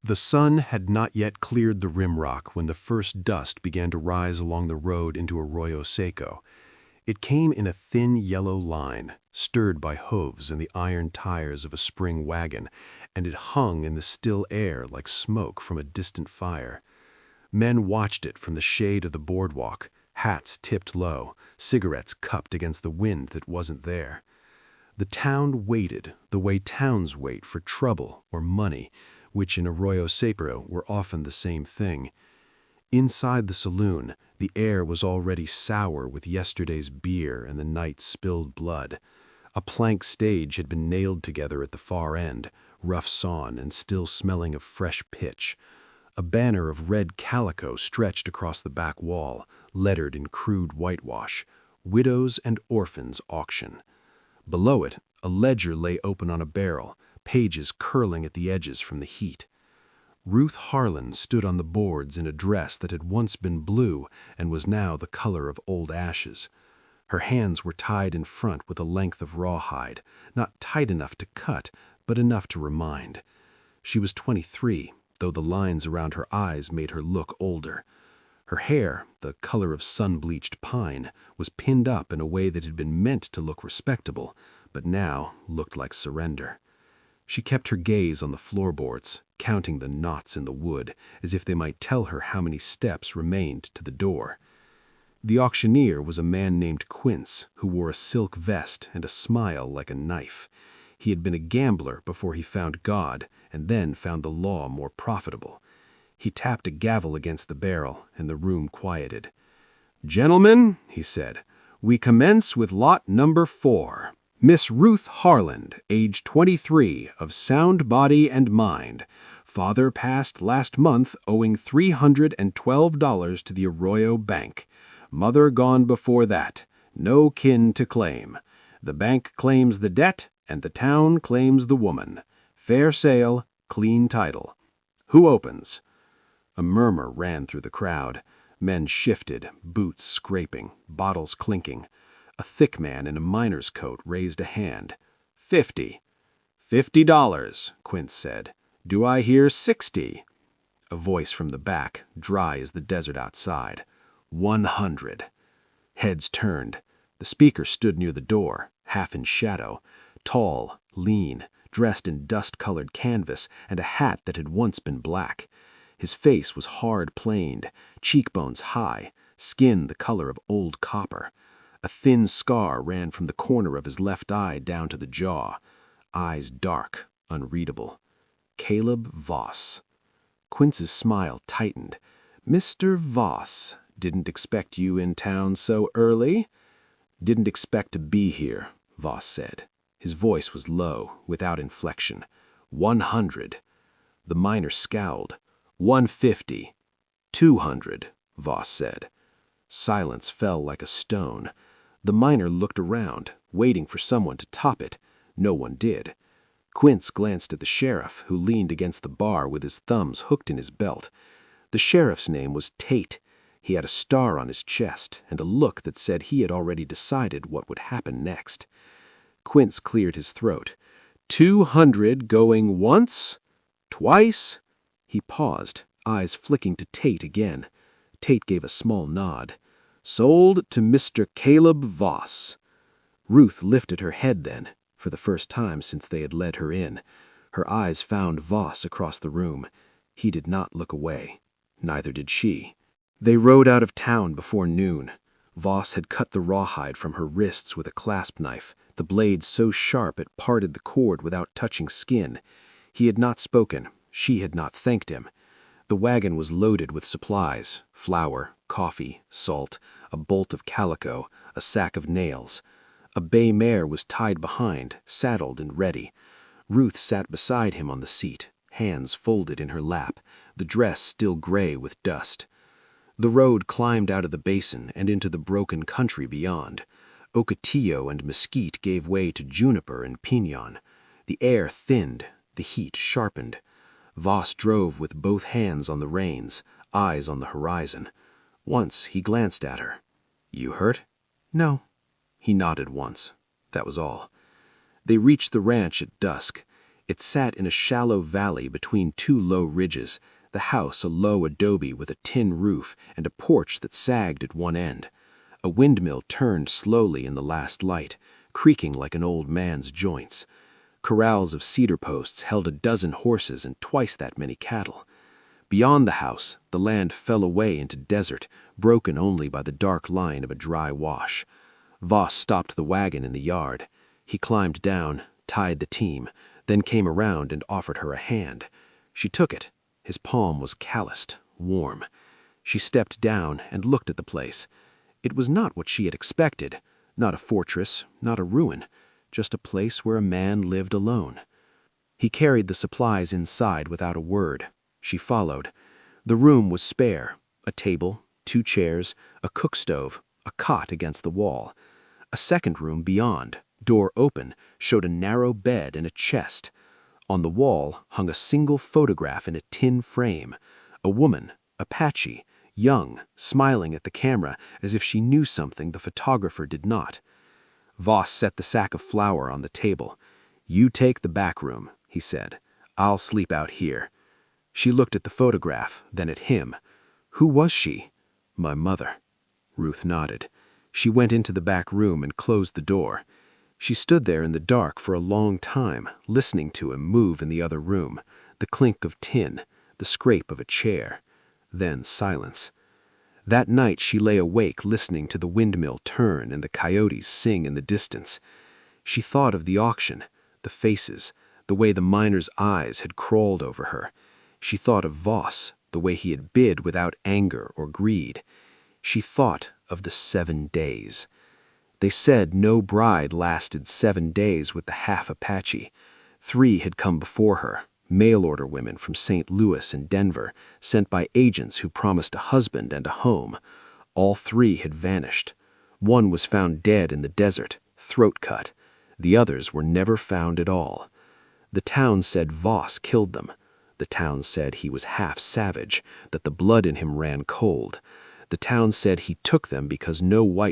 The sun had not yet cleared the rimrock when the first dust began to rise along the road into Arroyo Seco. It came in a thin yellow line, stirred by hooves and the iron tires of a spring wagon, and it hung in the still air like smoke from a distant fire. Men watched it from the shade of the boardwalk, hats tipped low, cigarettes cupped against the wind that wasn't there. The town waited the way towns wait for trouble or money, which in Arroyo Seco were often the same thing. Inside the saloon, the air was already sour with yesterday's beer and the night's spilled blood. A plank stage had been nailed together at the far end, rough sawn and still smelling of fresh pitch. A banner of red calico stretched across the back wall, lettered in crude whitewash, "Widows and Orphans Auction." Below it, a ledger lay open on a barrel, pages curling at the edges from the heat. Ruth Harlan stood on the boards in a dress that had once been blue and was now the color of old ashes. Her hands were tied in front with a length of rawhide, not tight enough to cut, but enough to remind. She was 23, though the lines around her eyes made her look older. Her hair, the color of sun-bleached pine, was pinned up in a way that had been meant to look respectable, but now looked like surrender. She kept her gaze on the floorboards, counting the knots in the wood, as if they might tell her how many steps remained to the door. The auctioneer was a man named Quince, who wore a silk vest and a smile like a knife. He had been a gambler before he found God, and then found the law more profitable. He tapped a gavel against the barrel, and the room quieted. "Gentlemen," he said, "we commence with lot number 4. Miss Ruth Harlan, age 23, of sound body and mind. Father passed last month owing $312 to the Arroyo Bank. Mother gone before that. No kin to claim. The bank claims the debt, and the town claims the woman. Fair sale, clean title. Who opens?" A murmur ran through the crowd. Men shifted, boots scraping, bottles clinking. A thick man in a miner's coat raised a hand. "50. $50, Quince said. "Do I hear 60? A voice from the back, dry as the desert outside. 100. Heads turned. The speaker stood near the door, half in shadow, tall, lean, dressed in dust-colored canvas and a hat that had once been black. His face was hard-planed, cheekbones high, skin the color of old copper. A thin scar ran from the corner of his left eye down to the jaw. Eyes dark, unreadable. Caleb Voss. Quince's smile tightened. "Mr. Voss, didn't expect you in town so early?" "Didn't expect to be here," Voss said. His voice was low, without inflection. 100. The miner scowled. 150. 200, Voss said. Silence fell like a stone. The miner looked around, waiting for someone to top it. No one did. Quince glanced at the sheriff, who leaned against the bar with his thumbs hooked in his belt. The sheriff's name was Tate. He had a star on his chest and a look that said he had already decided what would happen next. Quince cleared his throat. 200 going once? Twice? He paused, eyes flicking to Tate again. Tate gave a small nod. "Sold to Mr. Caleb Voss." Ruth lifted her head then, for the first time since they had led her in. Her eyes found Voss across the room. He did not look away. Neither did she. They rode out of town before noon. Voss had cut the rawhide from her wrists with a clasp knife, the blade so sharp it parted the cord without touching skin. He had not spoken. She had not thanked him. The wagon was loaded with supplies: flour, coffee, salt, a bolt of calico, a sack of nails. A bay mare was tied behind, saddled and ready. Ruth sat beside him on the seat, hands folded in her lap, the dress still gray with dust. The road climbed out of the basin and into the broken country beyond. Ocotillo and mesquite gave way to juniper and pinon. The air thinned, the heat sharpened. Voss drove with both hands on the reins, eyes on the horizon. Once he glanced at her. "You hurt?" "No." He nodded once. That was all. They reached the ranch at dusk. It sat in a shallow valley between two low ridges, the house a low adobe with a tin roof and a porch that sagged at one end. A windmill turned slowly in the last light, creaking like an old man's joints. Corrals of cedar posts held a dozen horses and twice that many cattle. Beyond the house, the land fell away into desert, broken only by the dark line of a dry wash. Voss stopped the wagon in the yard. He climbed down, tied the team, then came around and offered her a hand. She took it. His palm was calloused, warm. She stepped down and looked at the place. It was not what she had expected, not a fortress, not a ruin, just a place where a man lived alone. He carried the supplies inside without a word. She followed. The room was spare, a table, 2 chairs, a cook stove, a cot against the wall. A second room beyond, door open, showed a narrow bed and a chest. On the wall hung a single photograph in a tin frame. A woman, Apache, young, smiling at the camera as if she knew something the photographer did not. Voss set the sack of flour on the table. "You take the back room," he said. "I'll sleep out here." She looked at the photograph, then at him. Who was she? "My mother." Ruth nodded. She went into the back room and closed the door. She stood there in the dark for a long time, listening to him move in the other room, the clink of tin, the scrape of a chair. Then silence. That night she lay awake listening to the windmill turn and the coyotes sing in the distance. She thought of the auction, the faces, the way the miners' eyes had crawled over her. She thought of Voss, the way he had bid without anger or greed. She thought of the 7 days. They said no bride lasted 7 days with the Half-Apache. 3 had come before her, mail-order women from St. Louis and Denver, sent by agents who promised a husband and a home. All 3 had vanished. 1 was found dead in the desert, throat cut. The others were never found at all. The town said Voss killed them. The town said he was half savage, that the blood in him ran cold. The town said he took them because no white